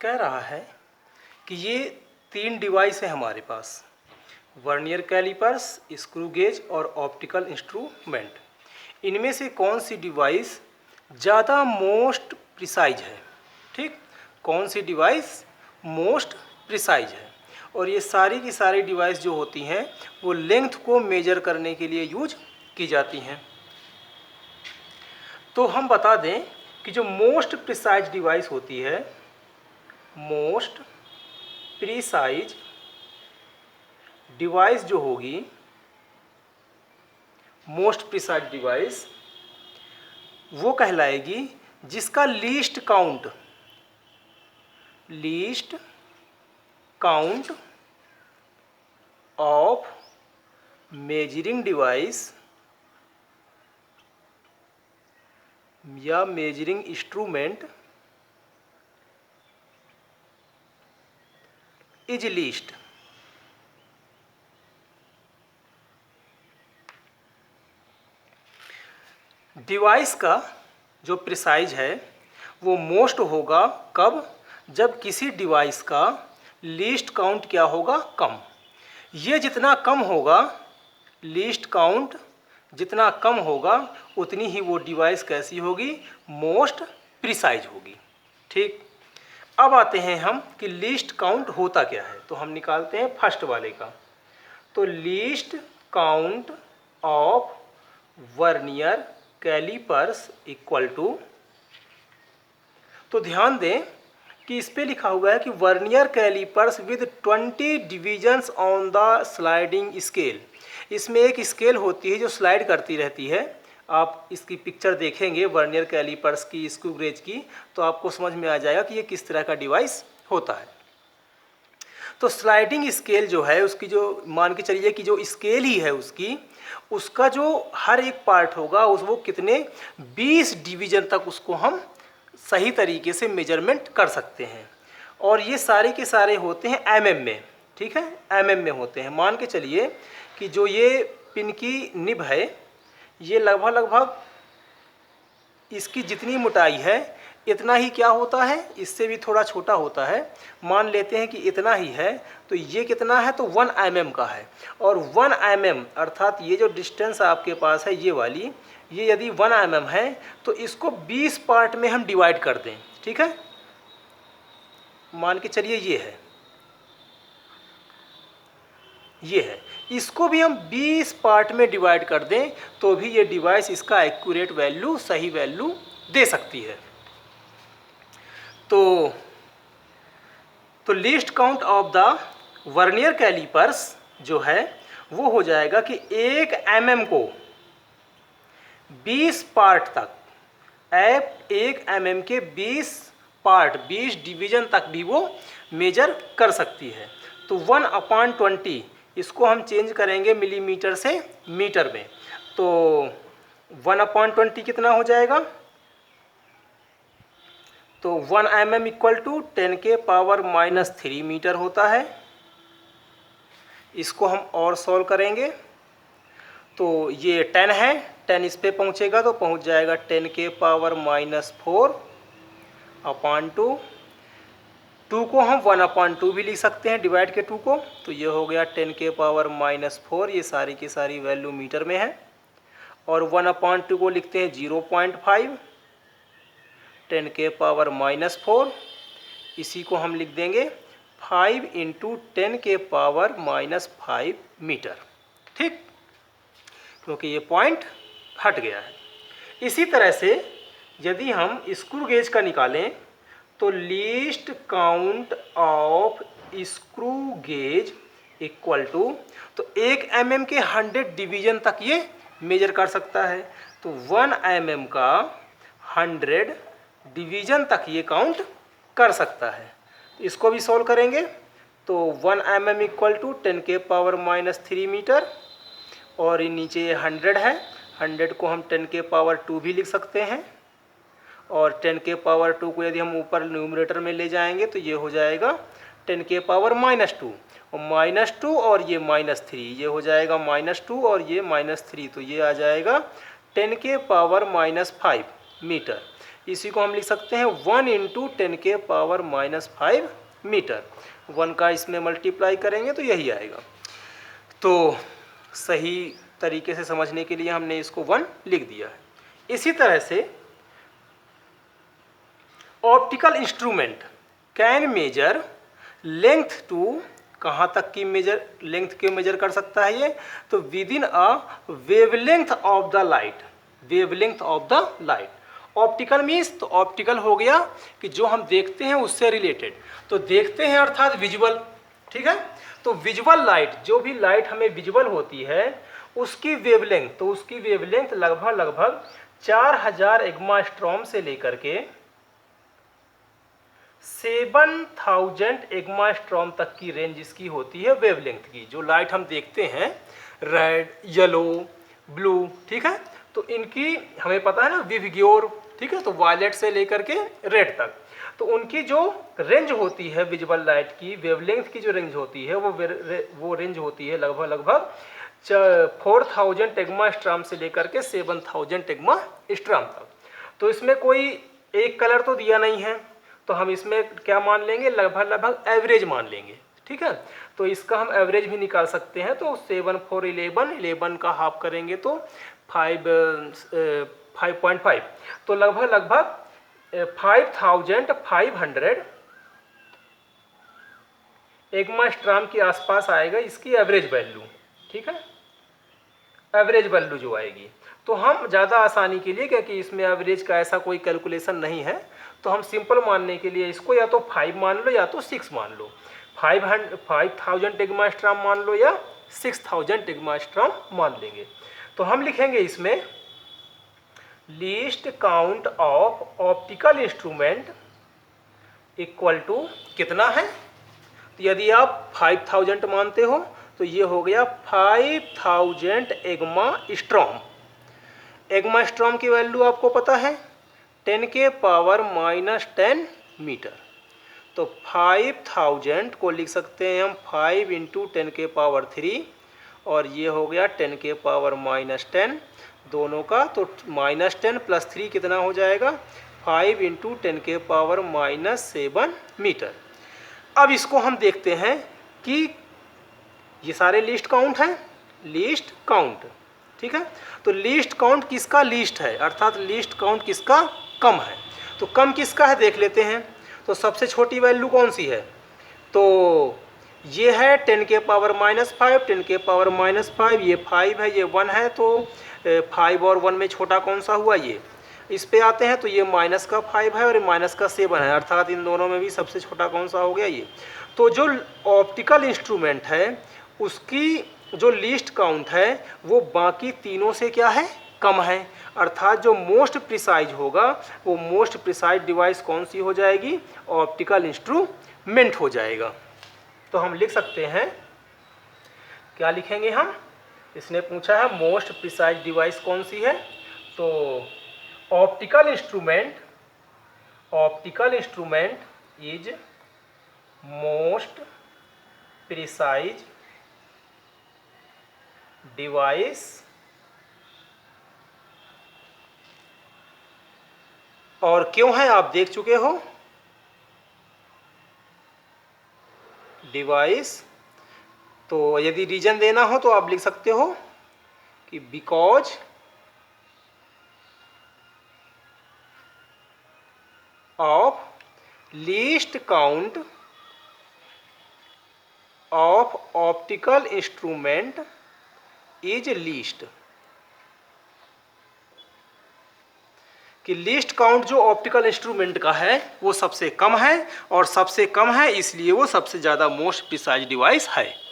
कह रहा है कि ये 3 डिवाइस है हमारे पास, वर्नियर कैलिपर्स, स्क्रू गेज और ऑप्टिकल इंस्ट्रूमेंट। इनमें से कौन सी डिवाइस ज़्यादा मोस्ट प्रिसाइज है? ठीक, कौन सी डिवाइस मोस्ट प्रिसाइज है? और ये सारी की सारी डिवाइस जो होती हैं वो लेंथ को मेजर करने के लिए यूज की जाती हैं। तो हम बता दें कि जो मोस्ट प्रिसाइज डिवाइस होती है, मोस्ट प्रिसाइज डिवाइस जो होगी, मोस्ट प्रिसाइज डिवाइस वो कहलाएगी जिसका least count of measuring device या measuring instrument is least. Device का जो प्रिसाइज है वो मोस्ट होगा कब? जब किसी डिवाइस का लीस्ट काउंट क्या होगा? कम। ये जितना कम होगा, लीस्ट काउंट जितना कम होगा उतनी ही वो डिवाइस कैसी होगी? मोस्ट प्रिसाइज होगी। ठीक, अब आते हैं हम कि लीस्ट काउंट होता क्या है। तो हम निकालते हैं फर्स्ट वाले का। तो least count of vernier callipers equal to, तो ध्यान दें कि इस पे लिखा हुआ है कि vernier callipers with 20 divisions on the sliding scale. इसमें एक स्केल होती है जो स्लाइड करती रहती है। आप इसकी पिक्चर देखेंगे वर्नियर कैलिपर्स की, स्क्रू गेज की, तो आपको समझ में आ जाएगा कि ये किस तरह का डिवाइस होता है। तो स्लाइडिंग स्केल जो है उसकी, जो मान के चलिए कि जो स्केल ही है उसका जो हर एक पार्ट होगा वो कितने 20 डिवीजन तक उसको हम सही तरीके से मेजरमेंट कर सकते हैं। और ये सारे के सारे होते हैं एमएम में। ठीक है, एमएम में होते हैं। मान के चलिए कि जो ये पिन की निब है ये लगभग इसकी जितनी मोटाई है इतना ही क्या होता है, इससे भी थोड़ा छोटा होता है। मान लेते हैं कि इतना ही है, तो ये कितना है? तो 1 mm का है। और 1 mm अर्थात ये जो डिस्टेंस आपके पास है ये वाली, ये यदि 1 mm है तो इसको 20 पार्ट में हम डिवाइड कर दें। ठीक है, मान के चलिए ये है, इसको भी हम 20 पार्ट में डिवाइड कर दें तो भी ये डिवाइस इसका एक्यूरेट वैल्यू, सही वैल्यू दे सकती है। तो least count of the vernier callipers जो है वो हो जाएगा कि 1 mm को 20 पार्ट तक, 1 mm के 20 पार्ट, 20 डिवीजन तक भी वो मेजर कर सकती है। तो 1/20 इसको हम चेंज करेंगे मिलीमीटर से मीटर में, तो 1/20 कितना हो जाएगा? तो 1 mm इक्वल टू 10⁻³ मीटर होता है। इसको हम और सॉल्व करेंगे तो ये 10 है, 10 इस पे पहुंचेगा तो पहुंच जाएगा 10⁻⁴/2। 2 को हम 1/2 भी लिख सकते हैं, डिवाइड के 2 को, तो ये हो गया 10⁻⁴। ये सारी की सारी वैल्यू मीटर में है। और 1/2 को लिखते हैं 0.5, 10⁻⁴। इसी को हम लिख देंगे 5 × 10⁻⁵ मीटर। ठीक, क्योंकि ये पॉइंट हट गया है। इसी तरह से यदि हम स्क्रू गेज का निकालें तो least count of screw gauge equal to, तो 1 mm के 100 डिवीजन तक ये मेजर कर सकता है। तो 1 mm का 100 डिवीजन तक ये काउंट कर सकता है। इसको भी सॉल्व करेंगे तो 1 mm इक्वल टू 10⁻³ मीटर, और नीचे ये 100 है, 100 को हम 10⁻² भी लिख सकते हैं। और 10⁻² को यदि हम ऊपर न्यूमरेटर में ले जाएंगे तो ये हो जाएगा 10⁻⁻², और -2 और ये -3, ये हो जाएगा -2 और ये -3, तो ये आ जाएगा 10⁻⁵ मीटर। इसी को हम लिख सकते हैं 1 × 10⁻⁻5 मीटर। 1 का इसमें मल्टीप्लाई करेंगे तो यही आएगा। तो सही तरीके से समझने के लिए हमने इसको 1 लिख दिया है। इसी तरह से optical instrument can measure length to, कहाँ तक की लेंथ के मेजर कर सकता है ये, तो with in a wavelength of the light. Wavelength of the light. Optical means, तो ऑप्टिकल हो गया कि जो हम देखते हैं उससे रिलेटेड, तो देखते हैं अर्थात विजुअल, ठीक है। तो विजुअल लाइट, जो भी लाइट हमें विजुअल होती है उसकी वेवलेंथ, तो उसकी वेवलेंथ लगभग 4000 एंगस्ट्रॉम से लेकर के 7000 एंगस्ट्रॉम तक की रेंज इसकी होती है वेवलेंथ की। जो लाइट हम देखते हैं रेड, येलो, ब्लू, ठीक है, तो इनकी हमें पता है ना विवग्योर, ठीक है, तो वायलेट से लेकर के रेड तक, तो उनकी जो रेंज होती है विजुअल लाइट की, वेवलेंथ की जो रेंज होती है वो रेंज होती है लगभग 4000 एंगस्ट्रॉम से लेकर के 7000 एंगस्ट्रॉम तक। तो इसमें कोई एक कलर तो दिया नहीं है, तो हम इसमें क्या मान लेंगे, लगभग एवरेज मान लेंगे, ठीक है। तो इसका हम एवरेज भी निकाल सकते हैं। तो 7 4 11 का हाफ करेंगे तो 5.5, तो लगभग 5500 एंगस्ट्रॉम के आसपास आएगा इसकी एवरेज वैल्यू, ठीक है, एवरेज वैल्यू जो आएगी। तो हम ज़्यादा आसानी के लिए, क्योंकि इसमें एवरेज का ऐसा कोई कैलकुलेशन नहीं है, तो हम सिंपल मानने के लिए इसको या तो 5 मान लो या तो 6 मान लो। 5000 एंगस्ट्रॉम मान लो या 6000 एंगस्ट्रॉम मान लेंगे। तो हम लिखेंगे इसमें least count of optical instrument equal to कितना है, तो यदि आप 5000 मानते हो तो ये हो गया 5000 एंगस्ट्रॉम। एंगस्ट्रॉम की वैल्यू आपको पता है 10⁻⁻10 मीटर। तो 5000 को लिख सकते हैं हम 5 × 10⁻³ और ये हो गया 10⁻⁻10 दोनों का, तो -10 + 3 कितना हो जाएगा, 5 × 10⁻⁻7 मीटर। अब इसको हम देखते हैं कि ये सारे लिस्ट काउंट हैं, लिस्ट काउंट, ठीक है। तो लिस्ट काउंट किसका लीस्ट है, अर्थात लिस्ट काउंट किसका कम है, तो कम किसका है देख लेते हैं। तो सबसे छोटी वैल्यू कौन सी है, तो ये है 10⁻⁻5, 10⁻⁻5, ये 5 है, ये 1 है, तो 5 और 1 में छोटा कौन सा हुआ, ये। इस पे आते हैं तो ये -5 है और -7 है, अर्थात इन दोनों में भी सबसे छोटा कौन सा हो गया, ये। तो जो ऑप्टिकल इंस्ट्रूमेंट है उसकी जो लिस्ट काउंट है वो बाकी तीनों से क्या है, कम है, अर्थात जो मोस्ट प्रिसाइज होगा वो मोस्ट प्रिसाइज डिवाइस कौन सी हो जाएगी, ऑप्टिकल इंस्ट्रूमेंट हो जाएगा। तो हम लिख सकते हैं, क्या लिखेंगे हम, इसने पूछा है मोस्ट प्रिसाइज डिवाइस कौन सी है, तो optical instrument is most precise device और क्यों है आप देख चुके हो, डिवाइस। तो यदि रीजन देना हो तो आप लिख सकते हो कि because of least count of optical instrument is least, कि लिस्ट काउंट जो ऑप्टिकल इंस्ट्रूमेंट का है वो सबसे कम है, और सबसे कम है इसलिए वो सबसे ज़्यादा मोस्ट प्रिसाइज डिवाइस है।